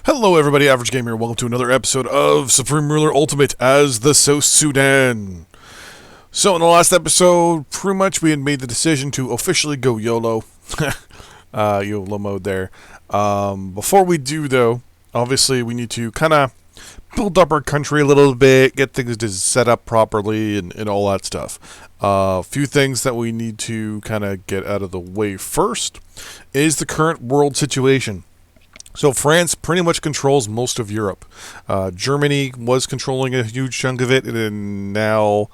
Hello everybody, Average Gamer here. Welcome to another episode of Supreme Ruler Ultimate as the South Sudan. So in the last episode, pretty much we had made the decision to officially go YOLO. YOLO mode there. Before we do though, obviously we need to kind of build up our country a little bit, get things set up properly and all that stuff. A few things that we need to kind of get out of the way first is the current world situation. So France pretty much controls most of Europe. Germany was controlling a huge chunk of it and now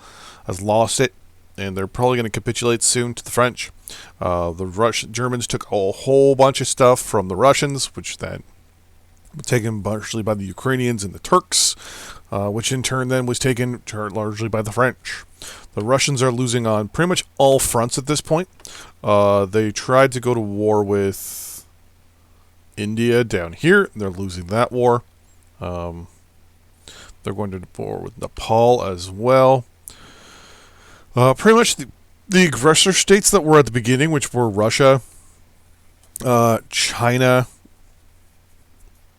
has lost it. And they're probably going to capitulate soon to the French. The Germans took a whole bunch of stuff from the Russians, which then was taken partially by the Ukrainians and the Turks, which in turn then was taken largely by the French. The Russians are losing on pretty much all fronts at this point. They tried to go to war with India down here. They're losing that war. They're going to war with Nepal as well. Pretty much the aggressor states that were at the beginning, which were Russia, China,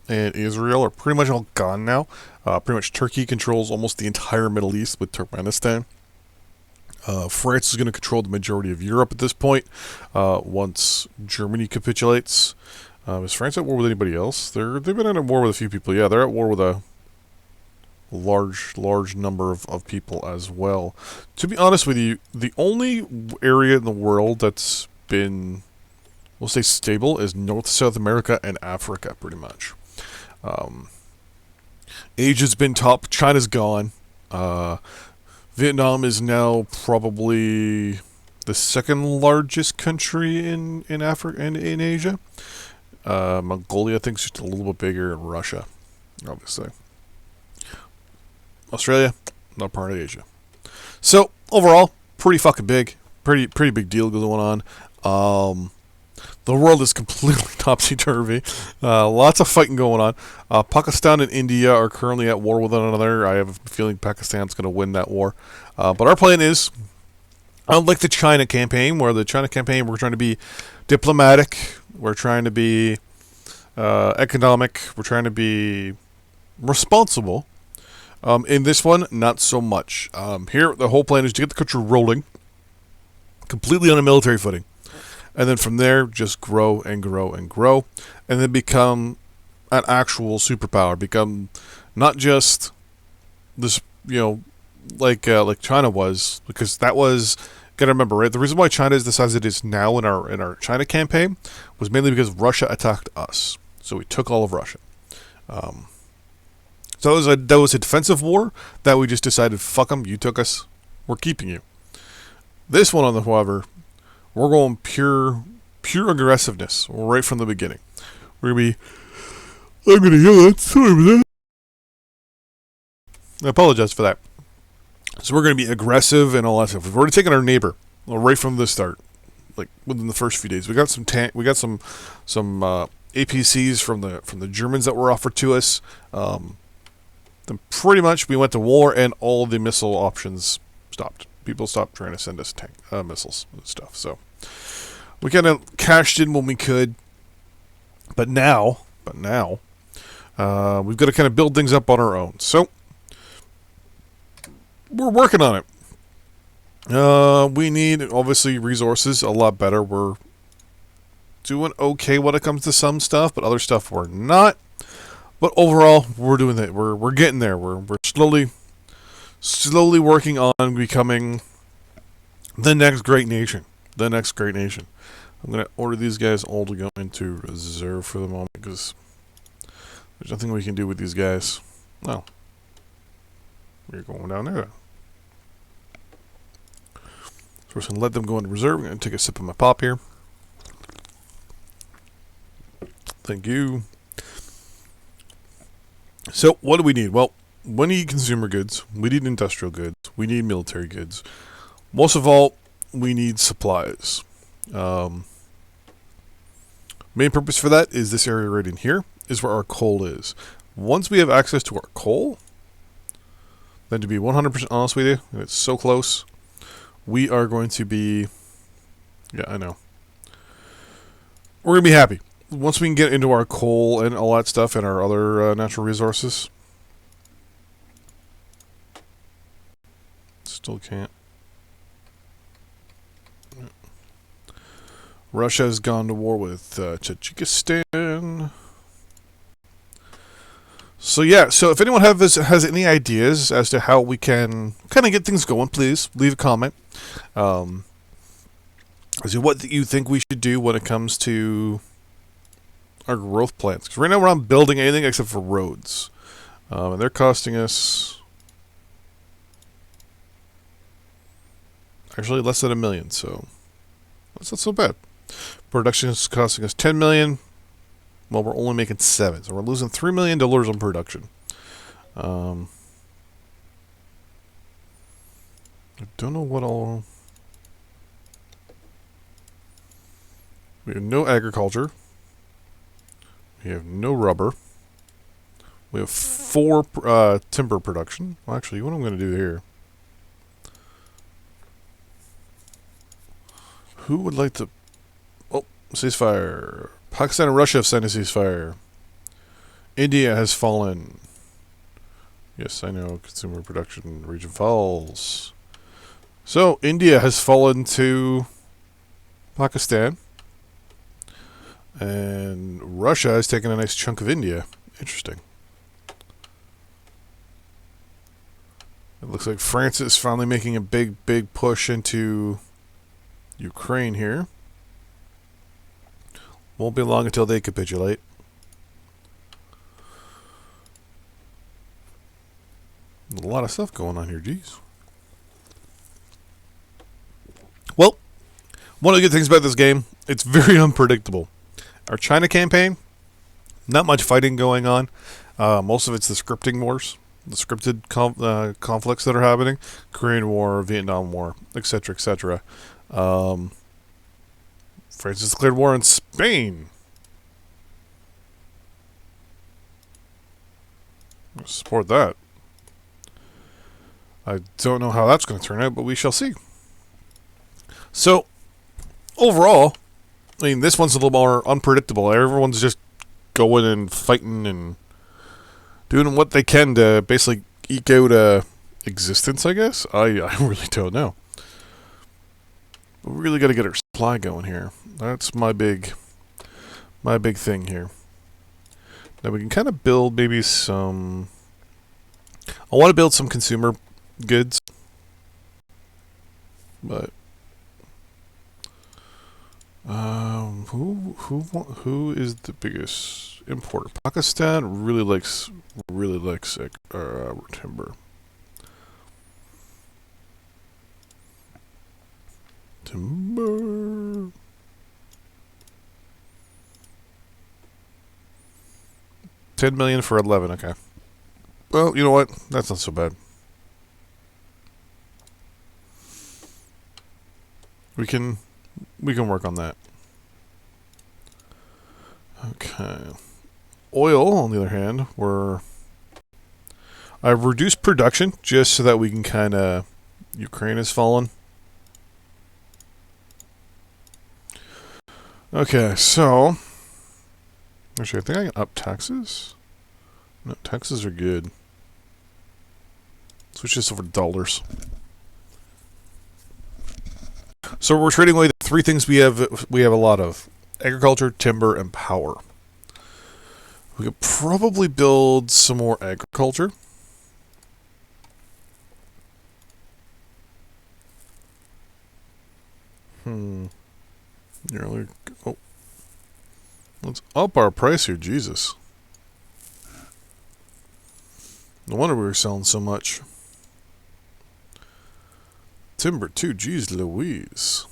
and Israel, are pretty much all gone now. Pretty much Turkey controls almost the entire Middle East with Turkmenistan. France is going to control the majority of Europe at this point once Germany capitulates. Is France at war with anybody else? They've been at war with a few people. Yeah, they're at war with a large number of people as well. To be honest with you, the only area in the world that's been, we'll say, stable is North, South America, and Africa, pretty much. Asia's been top. China's gone. Vietnam is now probably the second largest country in Africa and in Asia. Mongolia, I think, is just a little bit bigger, and Russia, obviously. Australia, not part of Asia. So overall, pretty fucking big, pretty big deal going on. The world is completely topsy-turvy. Lots of fighting going on. Pakistan and India are currently at war with one another. I have a feeling Pakistan's going to win that war. But our plan is, unlike the China campaign, where the China campaign we're trying to be diplomatic, we're trying to be economic, we're trying to be responsible. In this one, not so much. Here, the whole plan is to get the country rolling, completely on a military footing. And then from there, just grow and grow and grow. And then become an actual superpower. Become not just this, like China was. Because that was, gotta remember, right? The reason why China is the size it is now in our China campaign was mainly because Russia attacked us. So we took all of Russia. So that was a defensive war that we just decided, fuck them, you took us, we're keeping you. This one, however, we're going pure aggressiveness right from the beginning. I'm gonna yell at, sorry for that. I apologize for that. So we're gonna be aggressive and all that stuff. We've already taken our neighbor right from the start, like within the first few days. We got some APCs from the Germans that were offered to us. Then pretty much we went to war and all the missile options stopped. People stopped trying to send us missiles and stuff. So we kind of cashed in when we could. But now, we've got to kind of build things up on our own. So we're working on it. We need, obviously, resources a lot better. We're doing okay when it comes to some stuff, but other stuff we're not. But overall, we're doing that. We're getting there. We're slowly working on becoming the next great nation. The next great nation. I'm going to order these guys all to go into reserve for the moment because there's nothing we can do with these guys. Well, we're going down there. So we're just going to let them go into reserve. I'm going to take a sip of my pop here. Thank you. So, what do we need? Well, we need consumer goods, we need industrial goods, we need military goods. Most of all, we need supplies. Main purpose for that is this area right in here, is where our coal is. Once we have access to our coal, then to be 100% honest with you, and it's so close, we are going to be, yeah, I know. We're going to be happy. once we can get into our coal and all that stuff and our other natural resources. Still can't. Russia has gone to war with Tajikistan. So yeah, so if anyone has any ideas as to how we can kind of get things going, please leave a comment. As to what you think we should do when it comes to our growth plans. Because right now we're not building anything except for roads. And they're costing us actually less than $1 million, so that's not so bad. Production is costing us $10 million. Well, we're only making 7, so we're losing $3 million on production. I don't know what all. We have no agriculture. We have no rubber. We have 4 timber production. Well, actually, what I'm going to do here. Who would like to... Oh, ceasefire. Pakistan and Russia have signed a ceasefire. India has fallen. Yes, I know. Consumer production region falls. So, India has fallen to Pakistan. And Russia has taken a nice chunk of India. Interesting. It looks like France is finally making a big push into Ukraine here. Won't be long until they capitulate. A lot of stuff going on here, geez. Well, one of the good things about this game, it's very unpredictable. Our China campaign, not much fighting going on. Most of it's the scripting wars, the scripted conflicts that are happening. Korean War, Vietnam War, etc., etc. France has declared war on Spain. I'll support that. I don't know how that's going to turn out, but we shall see. So, overall, I mean, this one's a little more unpredictable. Everyone's just going and fighting and doing what they can to basically eke out existence, I guess. I really don't know. We really got to get our supply going here. That's my big thing here. Now we can kind of build maybe some... I want to build some consumer goods. But... who is the biggest importer? Pakistan really likes timber. Timber. $10 million for 11. Okay. Well, you know what? That's not so bad. We can work on that. Okay. Oil, on the other hand, I've reduced production just so that we can kind of... Ukraine has fallen. Okay, so... Actually, I think I can up taxes. No, taxes are good. Switch this over to dollars. So we're trading away the 3 things we have a lot of. Agriculture, timber, and power. We could probably build some more agriculture. Nearly. Oh. Let's up our price here, Jesus. No wonder we were selling so much. Timber too, geez Louise.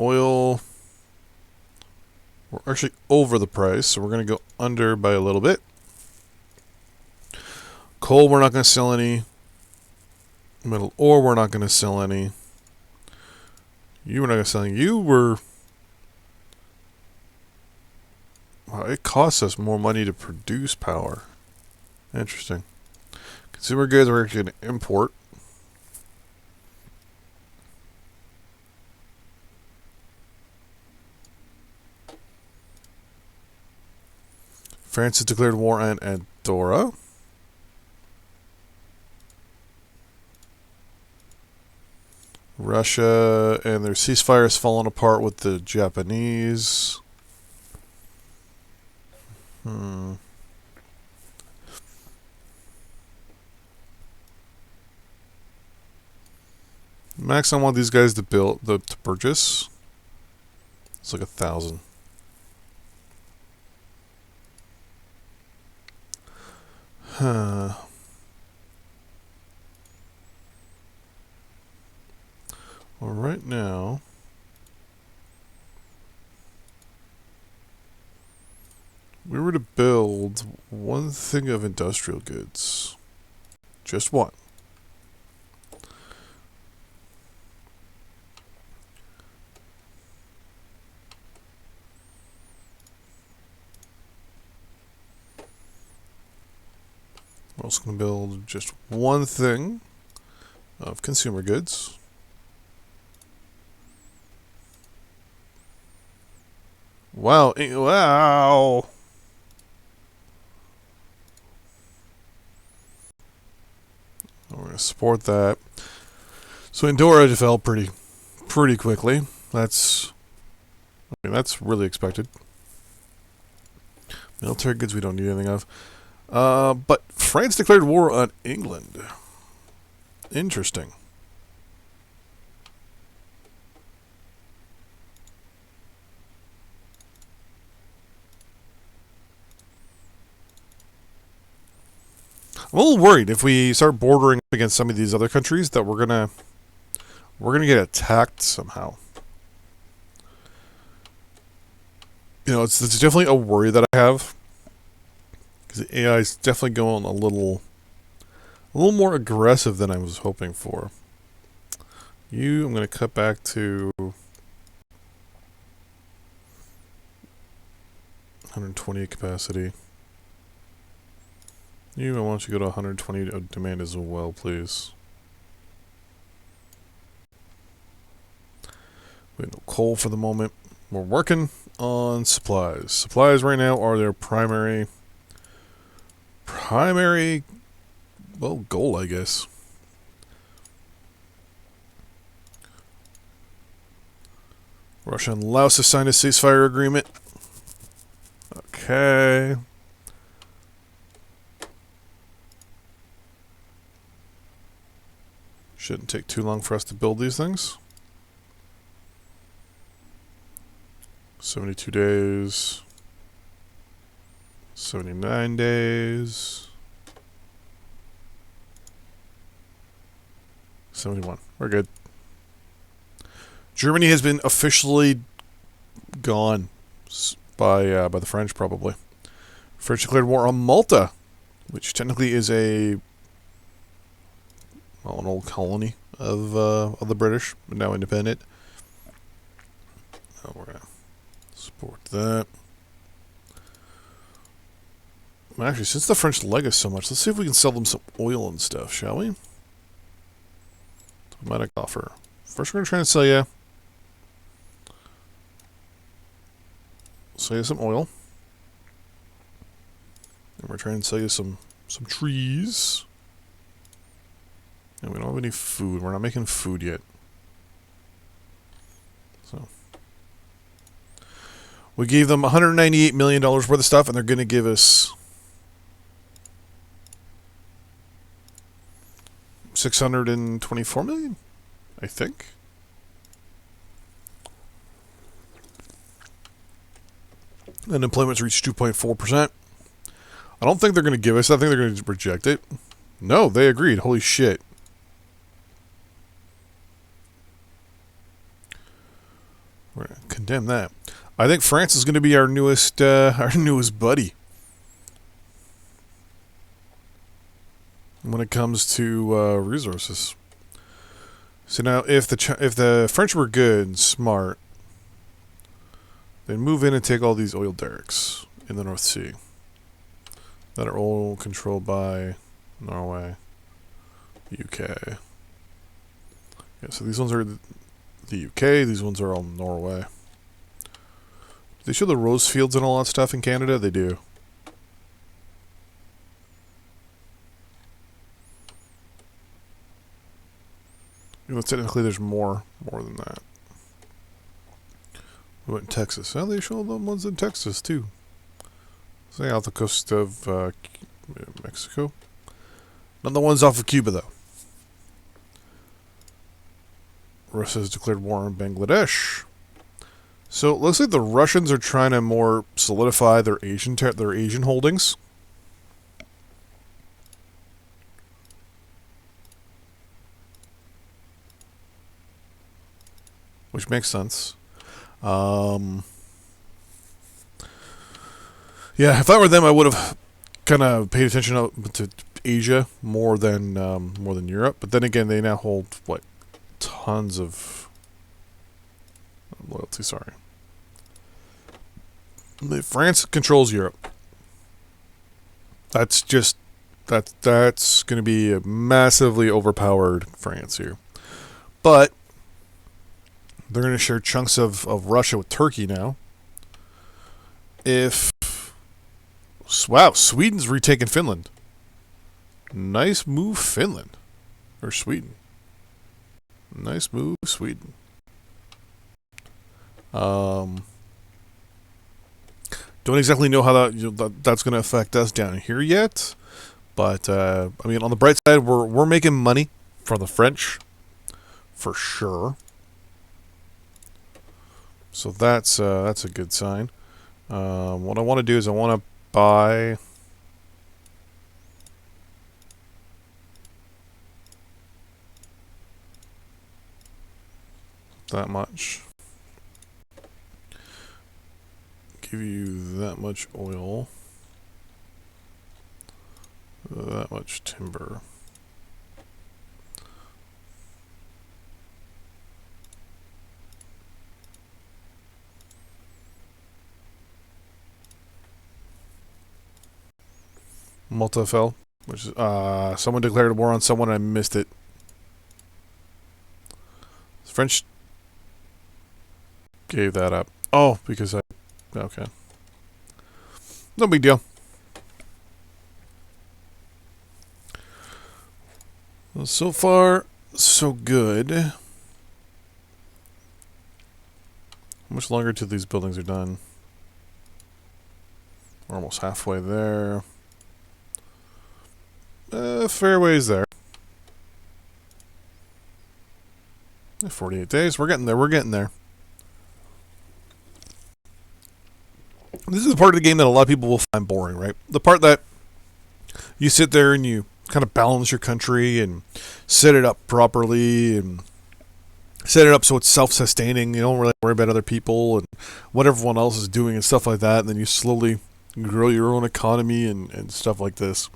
Oil. We're actually over the price, so we're going to go under by a little bit. Coal, we're not going to sell any. Metal ore, we're not going to sell any. You were not going to sell any. You were... Wow, it costs us more money to produce power. Interesting. Consumer goods we're actually going to import. France has declared war on Andorra. Russia and their ceasefire has fallen apart with the Japanese. Max, I want these guys to to purchase. It's like 1,000. Huh. Well, right now, we were to build one thing of industrial goods. Just one. We're also going to build just one thing of consumer goods. Wow. Wow. We're going to support that. So Andorra developed pretty quickly. That's really expected. Military goods we don't need anything of. But France declared war on England. Interesting. I'm a little worried if we start bordering against some of these other countries that we're gonna get attacked somehow. You know, it's definitely a worry that I have, because the AI is definitely going a little more aggressive than I was hoping for. I'm gonna cut back to 120 capacity. I want you to go to 120 demand as well, please. We have no coal for the moment. We're working on supplies. Supplies right now are their primary, well, goal, I guess. Russia and Laos have signed a ceasefire agreement. Okay. Shouldn't take too long for us to build these things. 72 days. 79 days. 71. We're good. Germany has been officially gone by the French, probably. French declared war on Malta, which technically is an old colony of the British, but now independent. Oh, we're gonna support that. Well, actually, since the French like us so much, let's see if we can sell them some oil and stuff, shall we? Automatic offer. First, we're gonna try and sell you some oil, and we're trying to sell you some trees. And we don't have any food. We're not making food yet. So we gave them $198 million worth of stuff, and they're going to give us $624 million, I think. Unemployment's reached 2.4%. I don't think they're going to give us. I think they're going to reject it. No, they agreed. Holy shit. We're going to condemn that. I think France is going to be our newest buddy when it comes to resources. So now, if the French were good and smart, they'd move in and take all these oil derricks in the North Sea that are all controlled by Norway, UK. Yeah, so these ones are the UK. These ones are all Norway. They show the rose fields and all that stuff in Canada. They do. Technically, there's more than that. We went in Texas. Oh, they show the ones in Texas too. Say off the coast of Mexico. Not the ones off of Cuba though. Russia has declared war on Bangladesh. So it looks like the Russians are trying to more solidify their Asian holdings. Which makes sense. Yeah, if I were them, I would have kind of paid attention to Asia more than Europe. But then again, they now hold what tons of loyalty. Sorry, France controls Europe. That's going to be a massively overpowered France here, but they're going to share chunks of Russia with Turkey now. Wow, Sweden's retaken Finland. Nice move, Finland. Or Sweden. Nice move, Sweden. Don't exactly know how that's going to affect us down here yet. But, I mean, on the bright side, we're making money from the French. For sure. So that's a good sign. What I want to do is I want to buy that much. Give you that much oil. That much timber. Multifell, which is someone declared war on someone and I missed it. French gave that up. Oh, because okay. No big deal. Well, so far, so good. How much longer till these buildings are done? We're almost halfway there. Fair ways there. 48 days. We're getting there. This is the part of the game that a lot of people will find boring, right? The part that you sit there and you kind of balance your country and set it up properly and set it up so it's self-sustaining. You don't really worry about other people and what everyone else is doing and stuff like that. And then you slowly grow your own economy and stuff like this.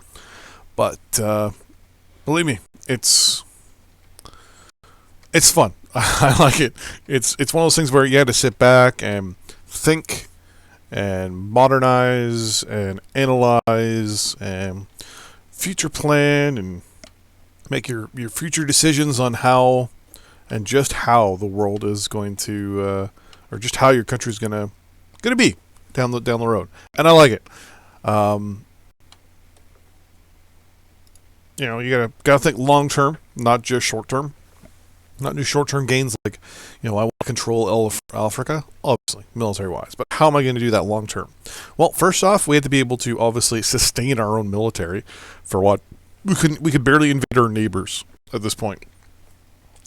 But believe me, it's fun. I like it. It's one of those things where you had to sit back and think and modernize and analyze and future plan and make your future decisions on how and just how the world is going to or just how your country is gonna be down the road. And I like it. You gotta think long term, not just short term. Not do short-term gains like, I want to control Africa, obviously, military-wise. But how am I going to do that long-term? Well, first off, we have to be able to obviously sustain our own military. For what? We could barely invade our neighbors at this point,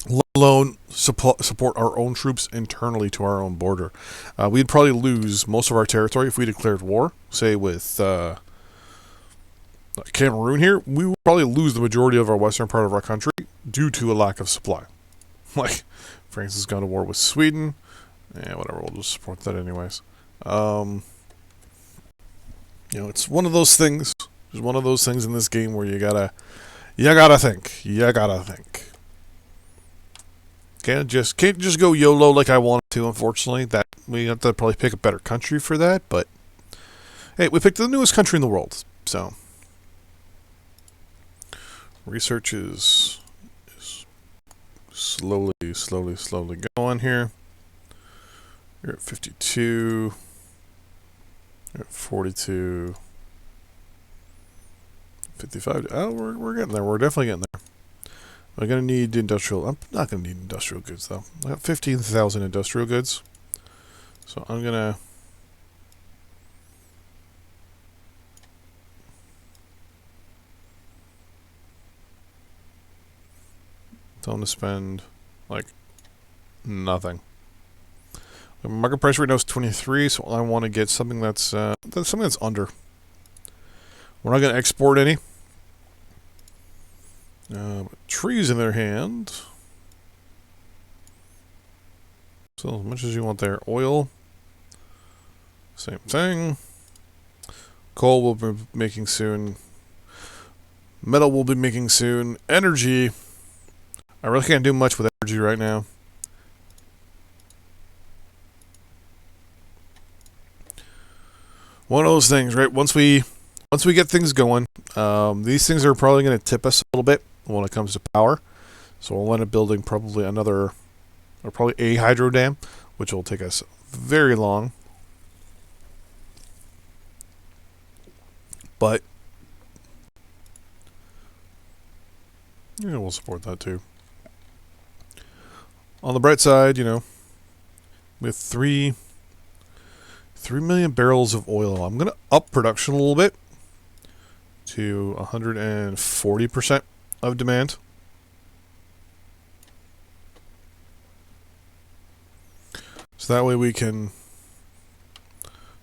let alone support our own troops internally to our own border. We'd probably lose most of our territory if we declared war, say with Cameroon here. We would probably lose the majority of our western part of our country due to a lack of supply. Like, France has gone to war with Sweden. Yeah, whatever, we'll just support that anyways. It's one of those things. There's one of those things in this game where you gotta think. Can't just go YOLO like I wanted to, unfortunately. That we have to probably pick a better country for that, but hey, we picked the newest country in the world, so research is slowly going here. You're at 52. You're at 42. 55. Oh, we're getting there. We're definitely getting there. I'm going to need industrial. I'm not going to need industrial goods, though. I got 15,000 industrial goods. So I'm going to... tell them to spend, like, nothing. The market price right now is 23, so I want to get something that's under. We're not going to export any. Trees in their hand. So as much as you want there. Oil. Same thing. Coal we'll be making soon. Metal we'll be making soon. Energy. I really can't do much with energy right now. One of those things, right? Once we get things going, these things are probably going to tip us a little bit when it comes to power. So we'll end up building probably probably a hydro dam, which will take us very long. But yeah, we'll support that too. On the bright side, with 3 million barrels of oil, I'm going to up production a little bit to 140% of demand. So that way we can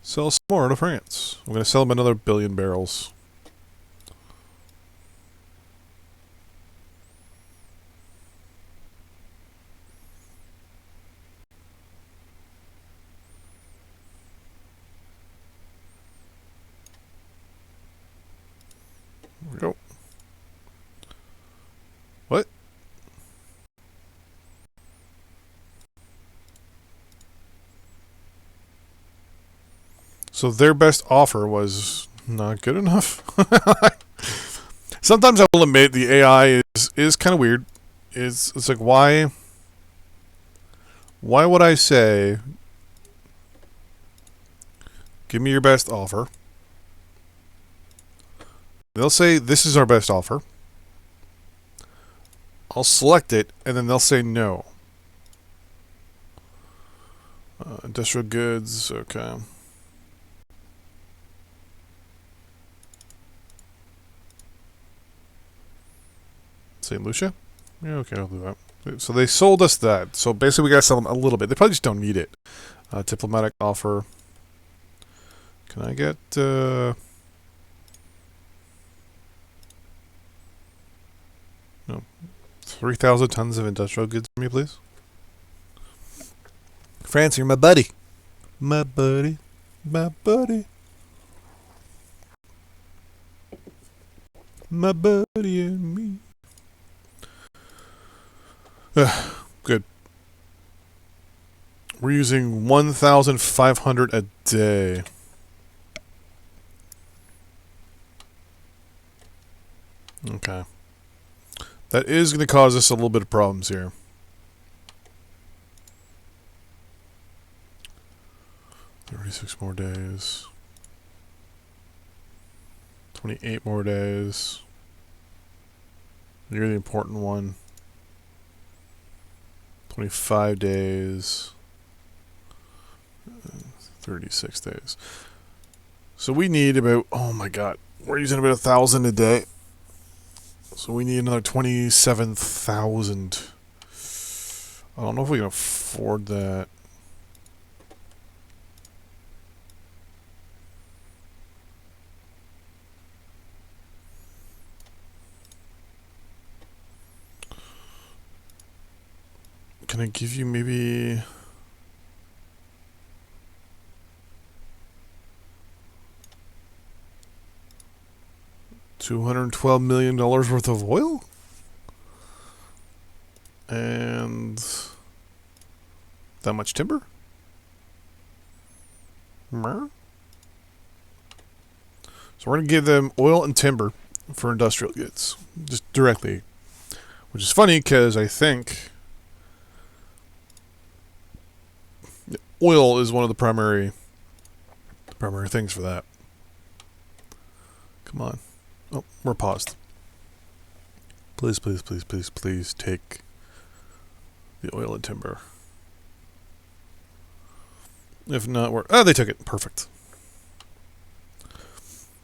sell some more to France. I'm going to sell them another 1 billion barrels. There we go. What? So their best offer was not good enough. Sometimes I will admit the AI is kind of weird. It's like, why would I say, give me your best offer? They'll say, this is our best offer. I'll select it, and then they'll say no. Industrial goods, okay. St. Lucia? Yeah, okay, I'll do that. So they sold us that. So basically we gotta sell them a little bit. They probably just don't need it. Diplomatic offer. Can I get... no. 3,000 tons of industrial goods for me, please? France, you're my buddy. My buddy. My buddy. My buddy and me. Good. We're using 1,500 a day. Okay. That is going to cause us a little bit of problems here. $36 more days. 28 more days. You're the important one. 25 days. 36 days. So we need about, oh my god, we're using about 1,000 a day. So we need another 27,000. I don't know if we can afford that. Can I give you maybe... $212 million worth of oil? And... that much timber? So we're going to give them oil and timber for industrial goods. Just directly. Which is funny because I think... oil is one of the primary things for that. Come on. Oh, we're paused. Please, please, please, please, please take the oil and timber. If not, they took it. Perfect.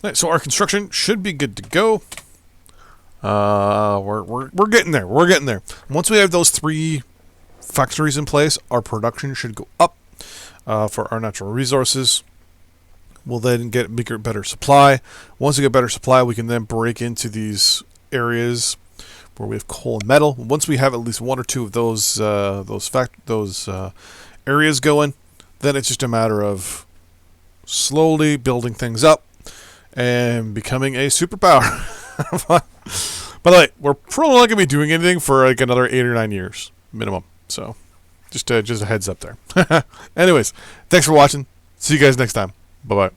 Right, so our construction should be good to go. We're getting there. We're getting there. Once we have those 3 factories in place, our production should go up for our natural resources. We'll then get better supply. Once we get better supply, we can then break into these areas where we have coal and metal. Once we have at least 1 or 2 of those areas going, then it's just a matter of slowly building things up and becoming a superpower. By the way, we're probably not going to be doing anything for like another 8 or 9 years minimum. So just a heads up there. Anyways, thanks for watching. See you guys next time. Bye-bye.